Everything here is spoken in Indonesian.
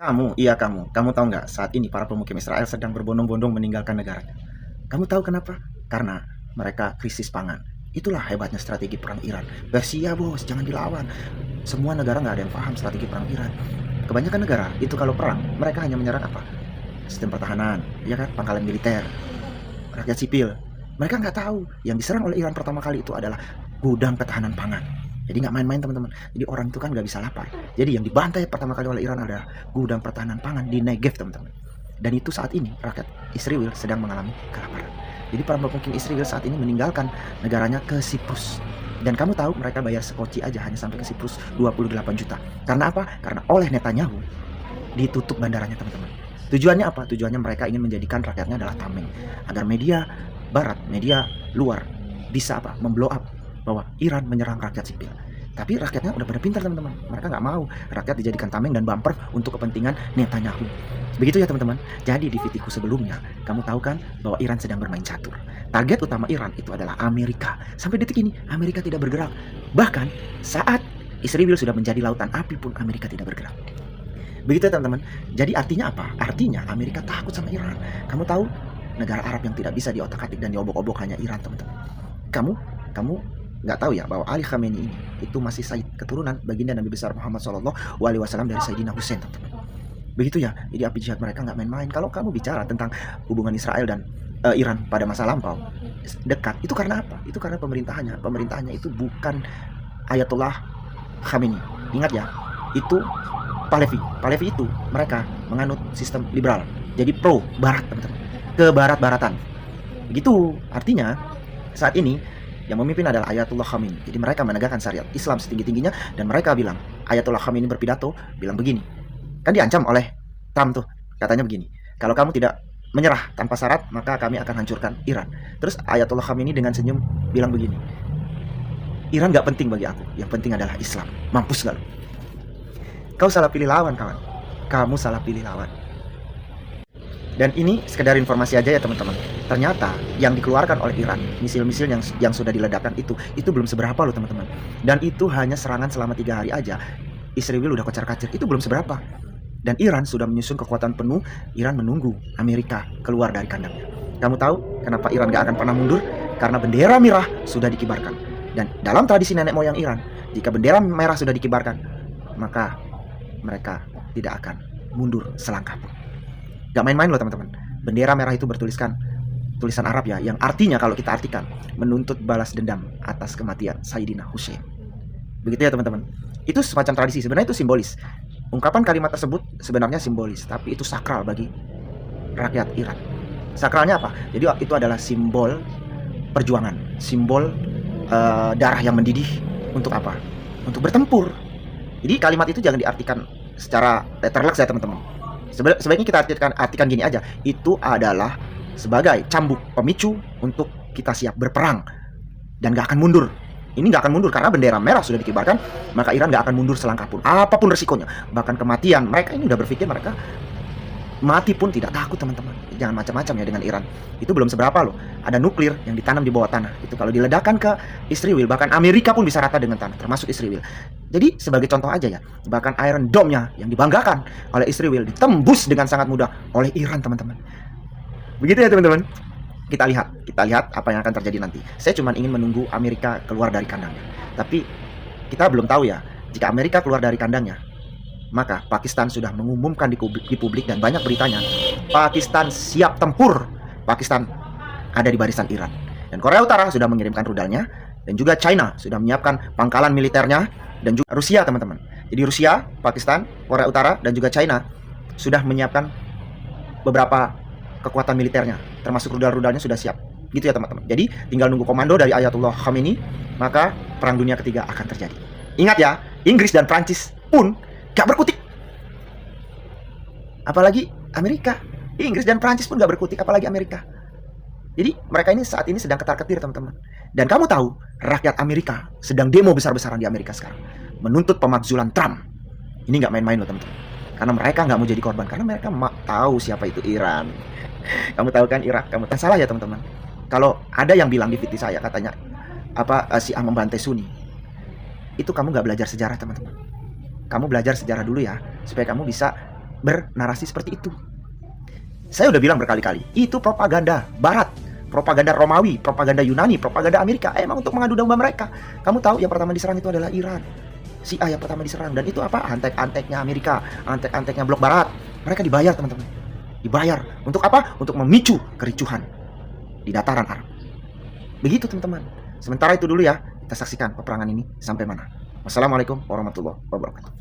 Kamu tahu nggak saat ini para pemukim Israel sedang berbondong-bondong meninggalkan negaranya? Kamu tahu kenapa? Karena mereka krisis pangan. Itulah hebatnya strategi perang Iran. Persia bos, jangan dilawan. Semua negara nggak ada yang paham strategi perang Iran. Kebanyakan negara itu kalau perang, mereka hanya menyerang apa? Sistem pertahanan, ya kan? Pangkalan militer, rakyat sipil. Mereka nggak tahu yang diserang oleh Iran pertama kali itu adalah gudang ketahanan pangan. Jadi nggak main-main teman-teman. Jadi orang itu kan nggak bisa lapar. Jadi yang dibantai pertama kali oleh Iran adalah gudang pertahanan pangan di Negev teman-teman. Dan itu saat ini rakyat Israel sedang mengalami kelaparan. Jadi para pemukim Israel saat ini meninggalkan negaranya ke Siprus. Dan kamu tahu mereka bayar sekoci aja hanya sampai ke Siprus 28 juta. Karena apa? Karena oleh Netanyahu ditutup bandaranya teman-teman. Tujuannya apa? Tujuannya mereka ingin menjadikan rakyatnya adalah tameng. Agar media barat, media luar bisa apa? Memblow up bahwa Iran menyerang rakyat sipil. Tapi rakyatnya udah pada pintar teman-teman. Mereka nggak mau rakyat dijadikan tameng dan bumper untuk kepentingan Netanyahu. Begitu ya teman-teman. Jadi di videoku sebelumnya, kamu tahu kan bahwa Iran sedang bermain catur. Target utama Iran itu adalah Amerika. Sampai detik ini Amerika tidak bergerak. Bahkan saat Israel sudah menjadi lautan api pun Amerika tidak bergerak. Begitu ya teman-teman. Jadi artinya apa? Artinya Amerika takut sama Iran. Kamu tahu negara Arab yang tidak bisa diotak-atik dan diobok-obok hanya Iran teman-teman. Kamu nggak tahu ya bahwa Ali Khamenei ini itu masih Sayyid, keturunan baginda Nabi besar Muhammad SAW dari Sayyidina Hussein teman-teman. Begitu ya, jadi api jihad mereka nggak main-main. Kalau kamu bicara tentang hubungan Israel dan Iran pada masa lampau dekat, itu karena apa? Itu karena pemerintahannya itu bukan Ayatollah Khamenei. Ingat ya, itu Pahlavi itu mereka menganut sistem liberal, jadi pro barat teman-teman, ke barat-baratan. Begitu artinya saat ini yang memimpin adalah Ayatollah Khamenei. Jadi mereka menegakkan syariat Islam setinggi-tingginya dan mereka bilang, Ayatollah Khamenei berpidato bilang begini. Kan diancam oleh Trump tuh, katanya begini. Kalau kamu tidak menyerah tanpa syarat, maka kami akan hancurkan Iran. Terus Ayatollah Khamenei dengan senyum bilang begini. Iran gak penting bagi aku, yang penting adalah Islam. Mampus gak lu? Kau salah pilih lawan kawan. Kamu salah pilih lawan. Dan ini sekedar informasi aja ya teman-teman. Ternyata yang dikeluarkan oleh Iran, misil-misil yang sudah diledakkan itu belum seberapa loh teman-teman. Dan itu hanya serangan selama 3 hari aja. Israel udah kocar-kacir, itu belum seberapa. Dan Iran sudah menyusun kekuatan penuh. Iran menunggu Amerika keluar dari kandangnya. Kamu tahu kenapa Iran gak akan pernah mundur? Karena bendera merah sudah dikibarkan. Dan dalam tradisi nenek moyang Iran, jika bendera merah sudah dikibarkan, maka mereka tidak akan mundur selangkah pun. Gak main-main loh teman-teman. Bendera merah itu bertuliskan tulisan Arab ya, yang artinya kalau kita artikan menuntut balas dendam atas kematian Sayyidina Hussein. Begitu ya teman-teman. Itu semacam tradisi, sebenarnya itu simbolis. Ungkapan kalimat tersebut sebenarnya simbolis, tapi itu sakral bagi rakyat Iran. Sakralnya apa? Jadi itu adalah simbol perjuangan, simbol darah yang mendidih untuk apa? Untuk bertempur. Jadi kalimat itu jangan diartikan secara letterlek ya teman-teman. Sebaiknya kita artikan gini aja. Itu adalah sebagai cambuk pemicu untuk kita siap berperang dan gak akan mundur. Ini gak akan mundur karena bendera merah sudah dikibarkan, maka Iran gak akan mundur selangkah pun, apapun resikonya, bahkan kematian. Mereka ini udah berpikir mereka mati pun tidak takut teman-teman. Jangan macam-macam ya dengan Iran. Itu belum seberapa loh. Ada nuklir yang ditanam di bawah tanah. Itu kalau diledakkan ke Israel, bahkan Amerika pun bisa rata dengan tanah, termasuk Israel. Jadi sebagai contoh aja ya, bahkan Iron Dome-nya yang dibanggakan oleh Israel ditembus dengan sangat mudah oleh Iran teman-teman. Begitu ya teman-teman. Kita lihat apa yang akan terjadi nanti. Saya cuma ingin menunggu Amerika keluar dari kandangnya. Tapi kita belum tahu ya, jika Amerika keluar dari kandangnya, maka Pakistan sudah mengumumkan di publik dan banyak beritanya, Pakistan siap tempur. Pakistan ada di barisan Iran. Dan Korea Utara sudah mengirimkan rudalnya, dan juga China sudah menyiapkan pangkalan militernya, dan juga Rusia teman-teman. Jadi Rusia, Pakistan, Korea Utara, dan juga China sudah menyiapkan beberapa kekuatan militernya, termasuk rudal-rudalnya sudah siap. Gitu ya teman-teman. Jadi tinggal nunggu komando dari Ayatollah Khamenei, maka perang dunia ketiga akan terjadi. Ingat ya, Inggris dan Prancis pun gak berkutik. Apalagi Amerika. Inggris dan Prancis pun gak berkutik, apalagi Amerika. Jadi mereka ini saat ini sedang ketar-ketir teman-teman. Dan kamu tahu, rakyat Amerika sedang demo besar-besaran di Amerika sekarang, menuntut pemakzulan Trump. Ini gak main-main loh teman-teman. Karena mereka gak mau jadi korban, karena mereka tahu siapa itu Iran. Kamu tahu kan Irak, kamu tahu. Salah ya teman-teman. Kalau ada yang bilang di video saya katanya Syiah membantai Sunni, itu kamu gak belajar sejarah teman-teman. Kamu belajar sejarah dulu ya, supaya kamu bisa bernarasi seperti itu. Saya udah bilang berkali-kali, itu propaganda Barat, propaganda Romawi, propaganda Yunani, propaganda Amerika, emang untuk mengadu domba mereka. Kamu tahu yang pertama diserang itu adalah Iran. Si A yang pertama diserang, dan itu apa? Antek-anteknya Amerika, antek-anteknya blok Barat. Mereka dibayar, teman-teman. Dibayar untuk apa? Untuk memicu kericuhan di dataran Arab. Begitu, teman-teman. Sementara itu dulu ya, kita saksikan peperangan ini sampai mana. Wassalamualaikum warahmatullahi wabarakatuh.